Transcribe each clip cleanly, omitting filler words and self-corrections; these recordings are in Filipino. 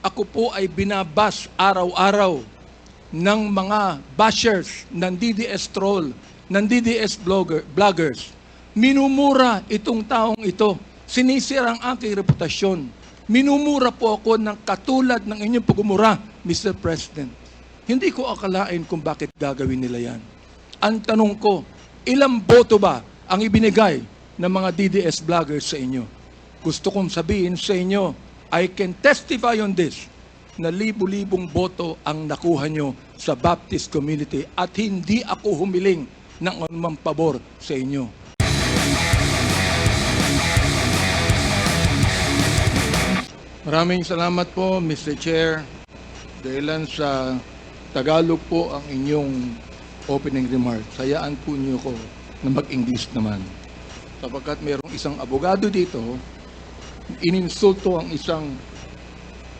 ako po ay binabas araw-araw ng mga bashers ng DDS troll, ng DDS vloggers. Minumura itong taong ito. Sinisira ang aking reputasyon. Minumura po ako ng katulad ng inyong pagmumura, Mr. President. Hindi ko akalain kung bakit gagawin nila yan. Ang tanong ko, ilang boto ba ang ibinigay ng mga DDS vloggers sa inyo? Gusto kong sabihin sa inyo, I can testify on this, na libu-libong boto ang nakuha nyo sa Baptist community at hindi ako humiling ng anumang pabor sa inyo. Maraming salamat po, Mr. Chair. Dahilan sa Tagalog po ang inyong opening remarks. Hayaan po niyo ko na mag-English naman. Sapagkat mayroong isang abogado dito, ininsulto ang isang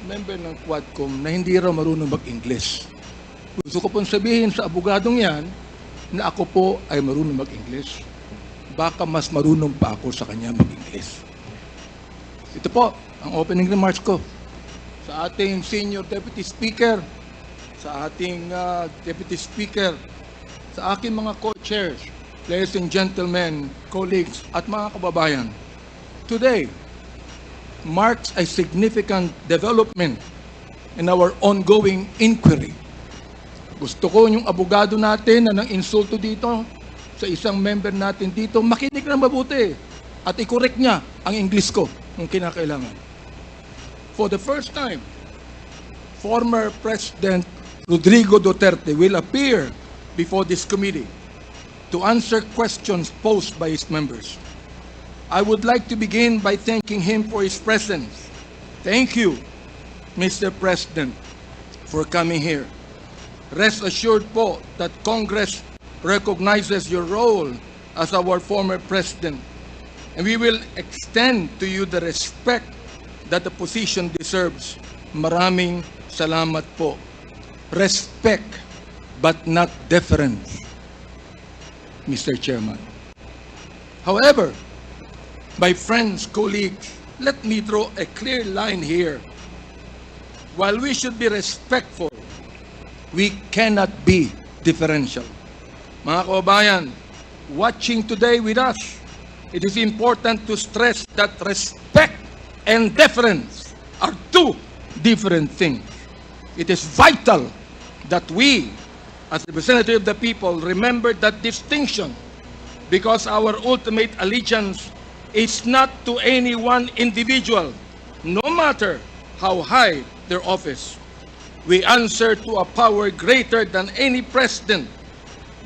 member ng Quadcom na hindi raw marunong mag-English. Gusto ko pong sabihin sa abogadong yan na ako po ay marunong mag-English. Baka mas marunong pa ako sa kanya mag-English. Ito po ang opening remarks ko sa ating Senior Deputy Speaker, sa ating Deputy Speaker, sa aking mga co-chairs, ladies and gentlemen, colleagues at mga kababayan. Today marks a significant development in our ongoing inquiry. Gusto ko yung abogado natin na nang insulto dito sa isang member natin dito, makinig ng mabuti at i-correct niya ang English ko kung kinakailangan. For the first time, former President Rodrigo Duterte will appear before this committee to answer questions posed by his members. I would like to begin by thanking him for his presence. Thank you, Mr. President, for coming here. Rest assured po that Congress recognizes your role as our former president, and we will extend to you the respect that the position deserves. Maraming salamat po. Respect, but not deference, Mr. Chairman. However, my friends, colleagues, let me draw a clear line here. While we should be respectful, we cannot be differential. Mga kababayan, watching today with us, it is important to stress that respect and deference are two different things. It is vital that we, as representatives of the people, remember that distinction, because our ultimate allegiance is not to any one individual, no matter how high their office. We answer to a power greater than any president.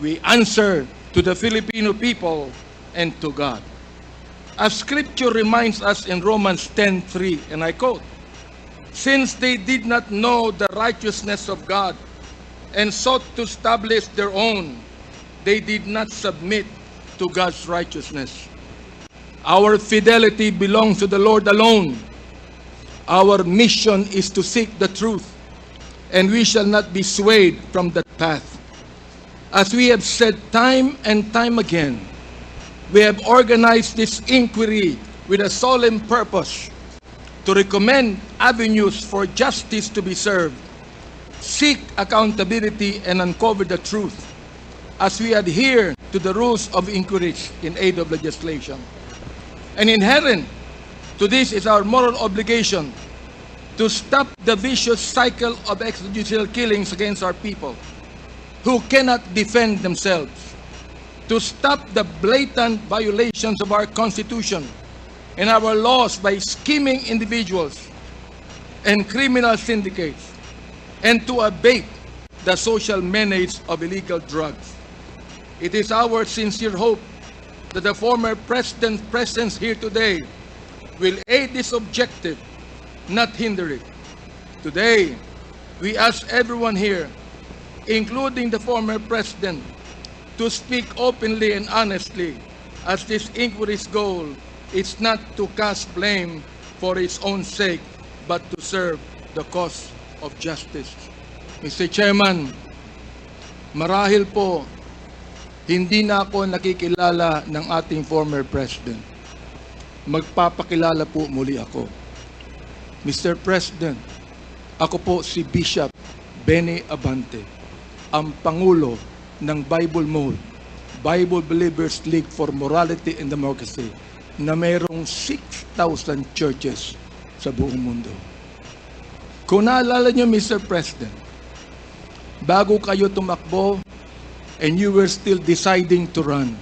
We answer to the Filipino people and to God. As Scripture reminds us in Romans 10:3, and I quote, "Since they did not know the righteousness of God and sought to establish their own, they did not submit to God's righteousness." Our fidelity belongs to the Lord alone. Our mission is to seek the truth, and we shall not be swayed from that path. As we have said time and time again, we have organized this inquiry with a solemn purpose to recommend avenues for justice to be served, seek accountability, and uncover the truth as we adhere to the rules of inquiry in aid of legislation. And inherent to this is our moral obligation to stop the vicious cycle of extrajudicial killings against our people who cannot defend themselves, to stop the blatant violations of our Constitution and our laws by scheming individuals and criminal syndicates, and to abate the social menace of illegal drugs. It is our sincere hope that the former president's presence here today will aid this objective, not hinder it. Today, we ask everyone here, including the former president, to speak openly and honestly, as this inquiry's goal is not to cast blame for its own sake, but to serve the cause of justice. Mr. Chairman, marahil po, hindi na ako nakikilala ng ating former president. Magpapakilala po muli ako. Mr. President, Ako po si Bishop Benny Abante, ang Pangulo ng Bible Mode, Bible Believers League for Morality and Democracy, na mayroong 6,000 churches sa buong mundo. Kung naalala nyo, Mr. President, bago kayo tumakbo and you were still deciding to run,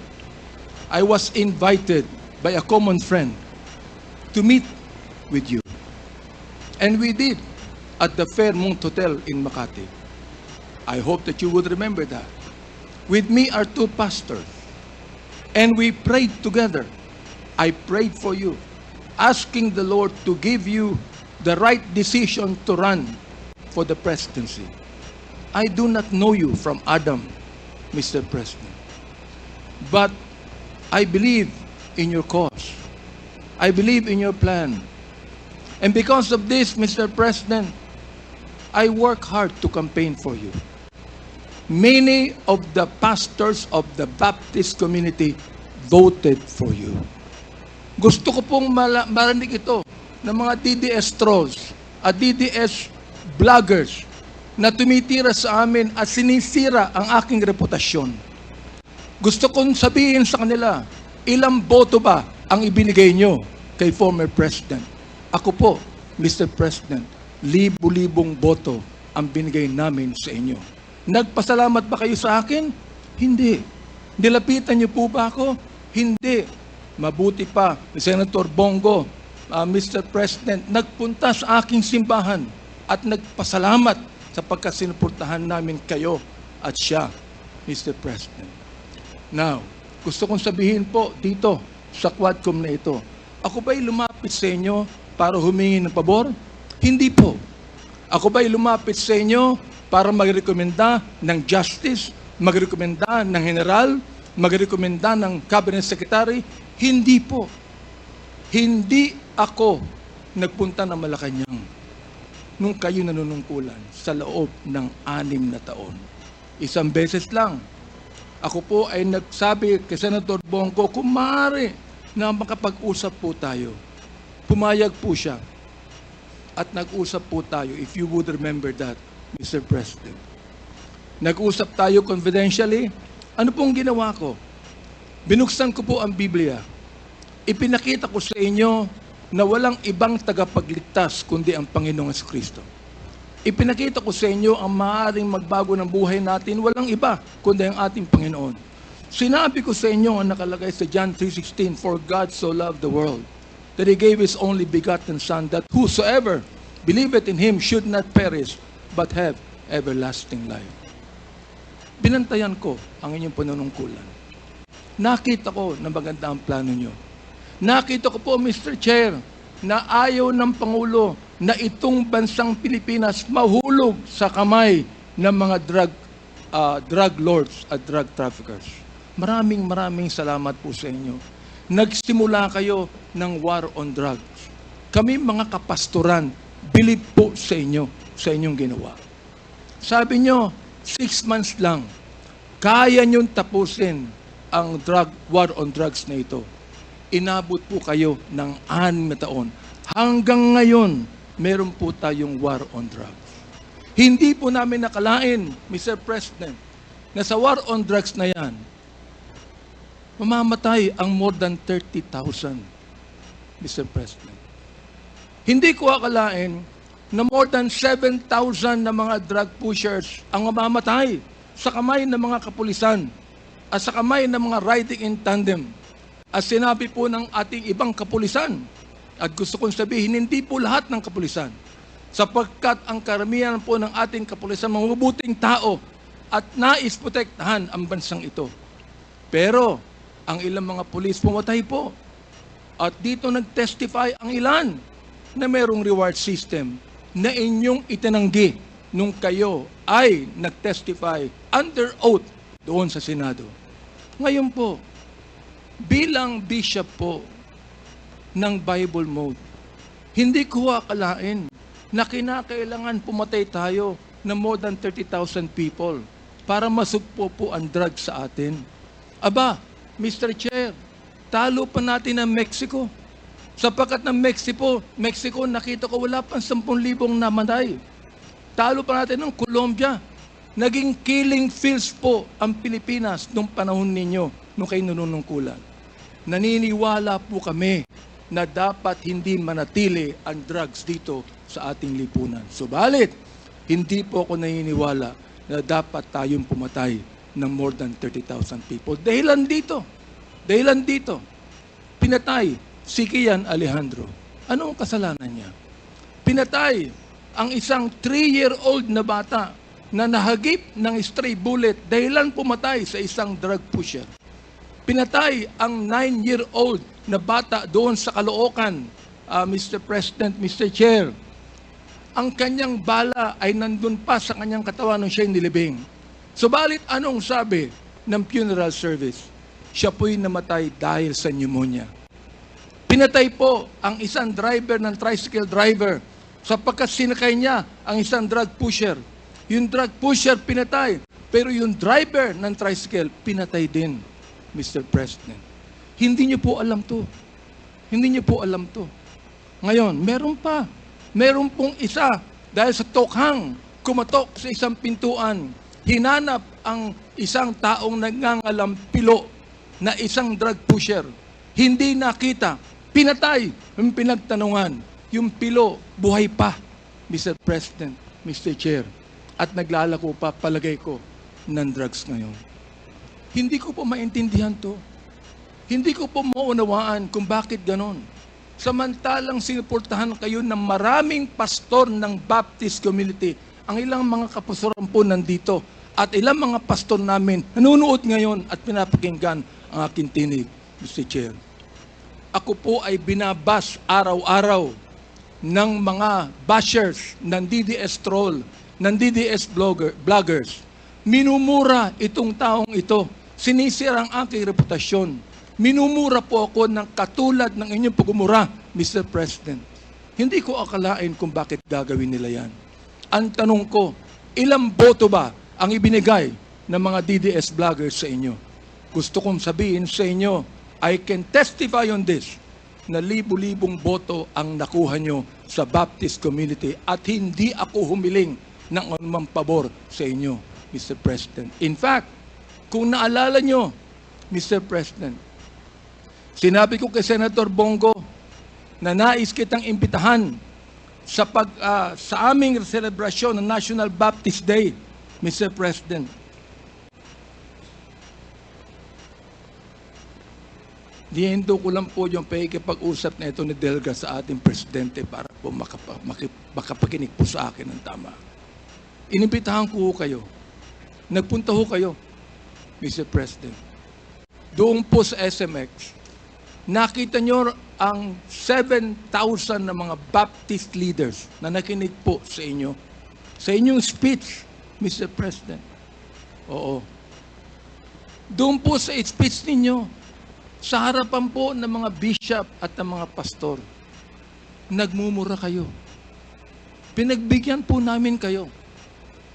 I was invited by a common friend to meet with you. And we did at the Fairmont Hotel in Makati. I hope that you would remember that. With me are two pastors. And we prayed together. I prayed for you, asking the Lord to give you the right decision to run for the presidency. I do not know you from Adam, Mr. President. But I believe in your cause. I believe in your plan. And because of this, Mr. President, I work hard to campaign for you. Many of the pastors of the Baptist community voted for you. Gusto ko pong marinig ito ng mga DDS trolls at DDS vloggers na tumitira sa amin at sinisira ang aking reputasyon. Gusto kong sabihin sa kanila, ilang boto ba ang ibinigay nyo kay former President? Ako po, Mr. President, libu-libong boto ang binigay namin sa inyo. Nagpasalamat ba kayo sa akin? Hindi. Nilapitan niyo po ba ako? Hindi. Mabuti pa, Senator Bongo, Mr. President, nagpunta sa aking simbahan at nagpasalamat sapagkat sinuportahan namin kayo at siya, Mr. President. Now, gusto kong sabihin po dito sa Quadcom na ito, ako ba'y lumapit sa inyo para humingi ng pabor? Hindi po. Ako ba'y lumapit sa inyo para magrekomenda ng justice, magrekomenda ng general, magrekomenda ng cabinet secretary? Hindi po. Hindi ako nagpunta ng Malacanang nung kayo nanunungkulan sa loob ng 6 na taon. Isang beses lang. Ako po ay nagsabi kay Senator Bongo, kung maaari na makapag-usap po tayo. Pumayag po siya. At nag-usap po tayo, if you would remember that, Mr. President. Nag-usap tayo confidentially. Ano pong ginawa ko? Binuksan ko po ang Biblia. Ipinakita ko sa inyo na walang ibang tagapagligtas kundi ang Panginoong Kristo. Ipinakita ko sa inyo ang maaaring magbago ng buhay natin, walang iba kundi ang ating Panginoon. Sinabi ko sa inyo ang nakalagay sa John 3:16, for God so loved the world, that He gave His only begotten Son, that whosoever believeth in Him should not perish, but have everlasting life. Binantayan ko ang inyong panunungkulan. Nakita ko na maganda ang plano nyo. Nakita ko po, Mr. Chair, na ayaw ng Pangulo na itong bansang Pilipinas mahulog sa kamay ng mga drug lords at drug traffickers. Maraming salamat po sa inyo. Nagsimula kayo ng war on drugs. Kami mga kapastoran, believe po sa inyo, sa inyong ginawa. Sabi nyo, 6 months lang, kaya nyong tapusin ang war on drugs na ito. Inabot po kayo ng 6 na taon. Hanggang ngayon, meron po tayong war on drugs. Hindi po namin nakalain, Mr. President, na sa war on drugs na yan, mamamatay ang more than 30,000, Mr. President. Hindi ko akalain na more than 7,000 na mga drug pushers ang mamamatay sa kamay ng mga kapulisan at sa kamay ng mga riding in tandem. At sinabi po ng ating ibang kapulisan, at gusto kong sabihin, hindi po lahat ng kapulisan, sapagkat ang karamihan po ng ating kapulisan, mga mabuting tao, at nais protektahan ang bansang ito. Pero, ang ilang mga pulis pumatay po. At dito nag-testify ang ilan na mayroong reward system na inyong itinanggi nung kayo ay nag-testify under oath doon sa Senado. Ngayon po, bilang bishop po ng Bible Mode, hindi ko akalain na kinakailangan pumatay tayo ng more than 30,000 people para masugpo po ang drugs sa atin. Aba, Mr. Chair, talo pa natin ang Mexico. Sapagkat ng Mexico, nakita ko wala pang 10,000 namatay. Talo pa natin ng Colombia. Naging killing fields po ang Pilipinas nung panahon ninyo, nung kayo nanunungkulan. Naniniwala po kami na dapat hindi manatili ang drugs dito sa ating lipunan. Subalit, hindi po ako naniniwala na dapat tayong pumatay ng more than 30,000 people. Dahilan dito, pinatay si Kian Alejandro. Ano ang kasalanan niya? Pinatay ang isang 3-year-old na bata na nahagip ng stray bullet dahilan pumatay sa isang drug pusher. Pinatay ang 9-year-old na bata doon sa Caloocan, Mr. President, Mr. Chair. Ang kanyang bala ay nandun pa sa kanyang katawan nung siya'y nilibing. Subalit anong sabi ng funeral service? Siya po'y namatay dahil sa pneumonia. Pinatay po ang isang driver ng tricycle driver sapagkat sinakay niya ang isang drug pusher. Yung drug pusher pinatay, pero yung driver ng tricycle pinatay din, Mr. President. Hindi niyo po alam to. Hindi niyo po alam to. Ngayon, meron pa. Meron pong isa, dahil sa tokhang kumatok sa isang pintuan, hinanap ang isang taong nagngangalampilo na isang drug pusher. Hindi nakita. Pinatay. Yung pinagtanungan. Yung pilo, buhay pa, Mr. President, Mr. Chair. At naglalako pa, palagay ko, ng drugs ngayon. Hindi ko po maintindihan to. Hindi ko po maunawaan kung bakit ganon. Samantalang sinuportahan kayo ng maraming pastor ng Baptist community. Ang ilang mga kapastoran po nandito. At ilang mga pastor namin nanonood ngayon at pinapakinggan ang aking tinig, Mr. Chair. Ako po ay binabas araw-araw ng mga bashers ng DDS troll, ng DDS vloggers. Minumura itong taong ito. Sinisira ang aking reputasyon. Minumura po ako ng katulad ng inyong pagmumura, Mr. President. Hindi ko akalain kung bakit gagawin nila yan. Ang tanong ko, ilang boto ba ang ibinigay ng mga DDS vloggers sa inyo? Gusto kong sabihin sa inyo, I can testify on this, na libu-libong boto ang nakuha nyo sa Baptist community at hindi ako humiling ng anumang pabor sa inyo, Mr. President. In fact, kung naalala nyo, Mr. President, sinabi ko kay Senator Bongo na nais kitang imbitahan sa aming selebrasyon ng National Baptist Day, Mr. President. Dihindo ko lang po yung pakikipag-usap na ito ni Delga sa ating presidente para po makapakinig po sa akin ng tama. Inimbitahan ko kayo. Nagpunta ho kayo, Mr. President. Doon po sa SMX, nakita nyo ang 7,000 na mga Baptist leaders na nakinig po sa inyo. Sa inyong speech, Mr. President. Oo. Doon po sa speech ninyo, sa harapan po ng mga bishop at ng mga pastor, nagmumura kayo. Pinagbigyan po namin kayo.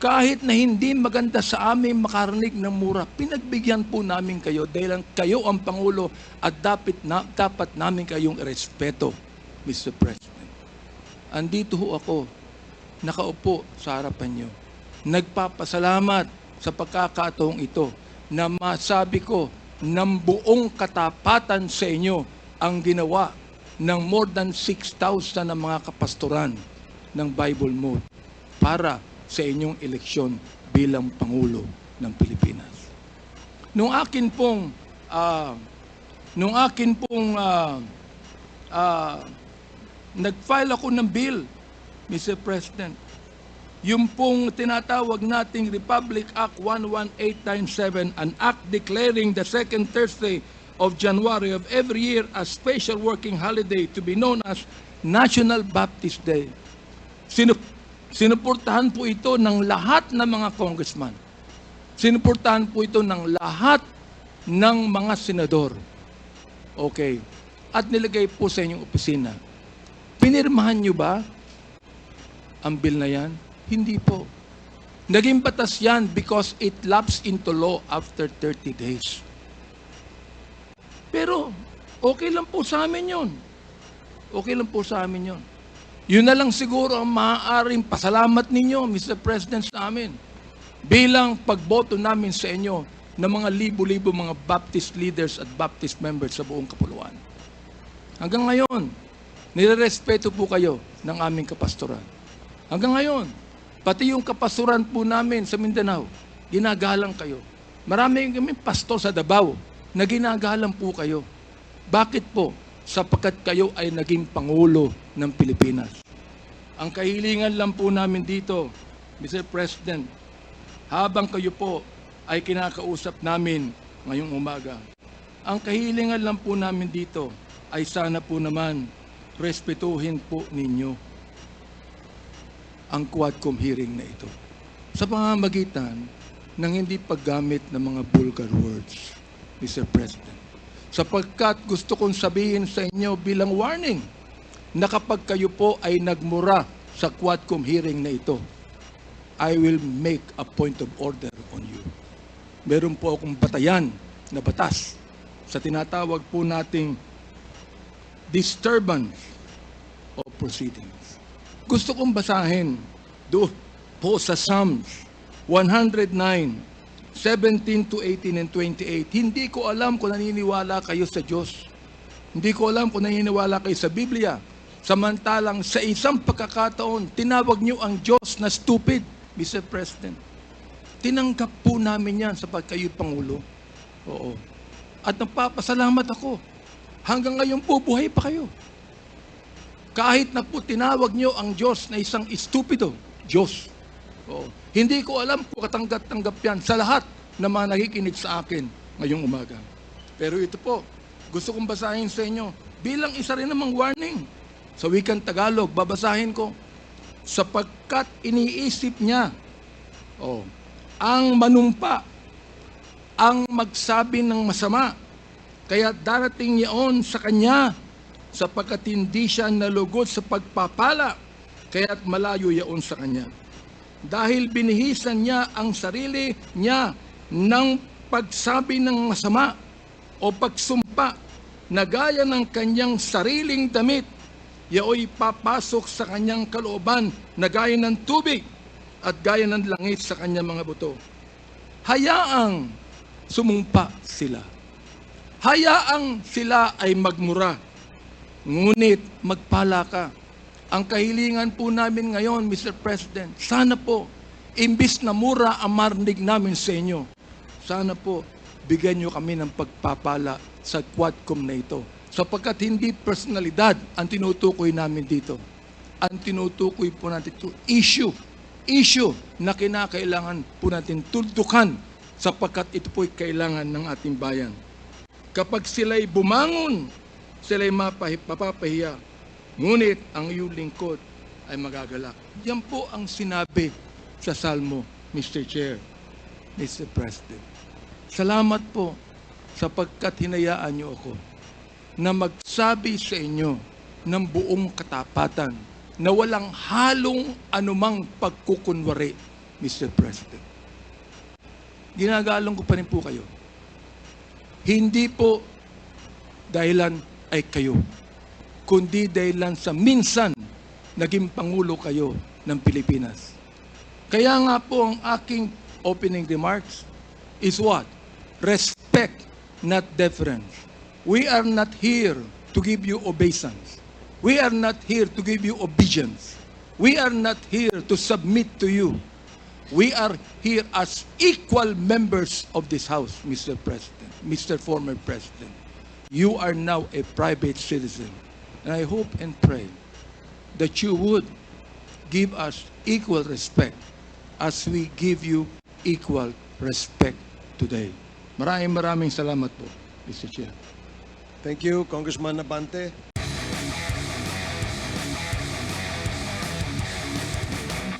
Kahit na hindi maganda sa amin makarinig ng mura, pinagbigyan po namin kayo dahil kayo ang Pangulo at dapat namin kayong irespeto, Mr. President. Andito ho ako, nakaupo sa harapan nyo. Nagpapasalamat sa pagkakataong ito na masabi ko ng buong katapatan sa inyo ang ginawa ng more than 6,000 na mga kapastoran ng Bible Mode para sa inyong eleksyon bilang Pangulo ng Pilipinas. Nung akin pong nag-file ako ng bill, Mr. President, yung pong tinatawag nating Republic Act 11897, an act declaring the second Thursday of January of every year as special working holiday to be known as National Baptist Day. Sinuportahan po ito ng lahat ng mga congressman. Sinuportahan po ito ng lahat ng mga senador. Okay. At nilagay po sa inyong opisina. Pinirmahan nyo ba ang bill na yan? Hindi po. Naging batas yan because it lapsed into law after 30 days. Pero, okay lang po sa amin yun. Okay lang po sa amin yun. Yun na lang siguro ang maaaring pasalamat ninyo, Mr. President, sa amin. Bilang pagboto namin sa inyo ng mga libo-libo mga Baptist leaders at Baptist members sa buong kapuluan. Hanggang ngayon, nirerespeto po kayo ng aming kapastoran. Hanggang ngayon, pati yung kapastoran po namin sa Mindanao, ginagalang kayo. Marami kami pastor sa Davao na ginagalang po kayo. Bakit po? Sapagkat kayo ay naging Pangulo ng Pilipinas. Ang kahilingan lang po namin dito, Mr. President, habang kayo po ay kinakausap namin ngayong umaga, ang kahilingan lang po namin dito ay sana po naman respetuhin po ninyo ang Quadcom hearing na ito sa pamamagitan ng hindi paggamit ng mga vulgar words, Mr. President. Sapagkat gusto kong sabihin sa inyo bilang warning na kapag kayo po ay nagmura sa Quadcom hearing na ito, I will make a point of order on you. Meron po akong batayan na batas sa tinatawag po nating disturbance of proceedings. Gusto kong basahin doon po sa Psalms 109, 17 to 18 and 28. Hindi ko alam kung naniniwala kayo sa Diyos. Hindi ko alam kung naniniwala kayo sa Biblia. Samantalang sa isang pagkakataon, tinawag niyo ang Diyos na stupid, Mr. President. Tinanggap po namin yan sapagkat kayo Pangulo. Oo. At nagpapasalamat ako. Hanggang ngayon po, buhay pa kayo. Kahit na po tinawag niyo ang Diyos na isang stupido, Diyos. Oo. Hindi ko alam kung katanggap-tanggap yan sa lahat na mga nakikinig sa akin ngayong umaga. Pero ito po, gusto kong basahin sa inyo bilang isa rin namang warning. Sa wikang Tagalog, babasahin ko. Sapagkat iniisip niya, ang manumpa, ang magsabi ng masama, kaya darating yaon sa kanya, sapagkat hindi siya nalugod sa pagpapala, kaya't malayo yaon sa kanya. Dahil binihisan niya ang sarili niya ng pagsabi ng masama o pagsumpa na gaya ng kanyang sariling damit, yaoy papasok sa kanyang kalooban na gaya ng tubig at gaya ng langit sa kanyang mga buto. Hayaang sumumpa sila. Hayaang sila ay magmura. Ngunit magpala ka. Ang kahilingan po namin ngayon, Mr. President, sana po, imbis na mura ang marinig namin sa inyo, sana po, bigyan nyo kami ng pagpapala sa Quadcom na ito. Sapagkat hindi personalidad ang tinutukoy namin dito. Ang tinutukoy po natin ito, issue na kinakailangan po natin tuldukan sapagkat ito po'y kailangan ng ating bayan. Kapag sila'y bumangon, sila'y mapapahiya, ngunit ang iyong lingkod ay magagalak. Yan po ang sinabi sa Salmo, Mr. Chair, Mr. President. Salamat po sapagkat hinayaan niyo ako na magsabi sa inyo ng buong katapatan na walang halong anumang pagkukunwari, Mr. President. Ginagalang ko pa rin po kayo. Hindi po dahilan ay kayo, kundi dahilan sa minsan naging Pangulo kayo ng Pilipinas. Kaya nga po ang aking opening remarks is what? Respect, not deference. We are not here to give you obeisance. We are not here to give you obedience. We are not here to submit to you. We are here as equal members of this House, Mr. President, Mr. Former President. You are now a private citizen. And I hope and pray that you would give us equal respect as we give you equal respect today. Maraming salamat po, Mr. Chair. Thank you, Congressman Abante.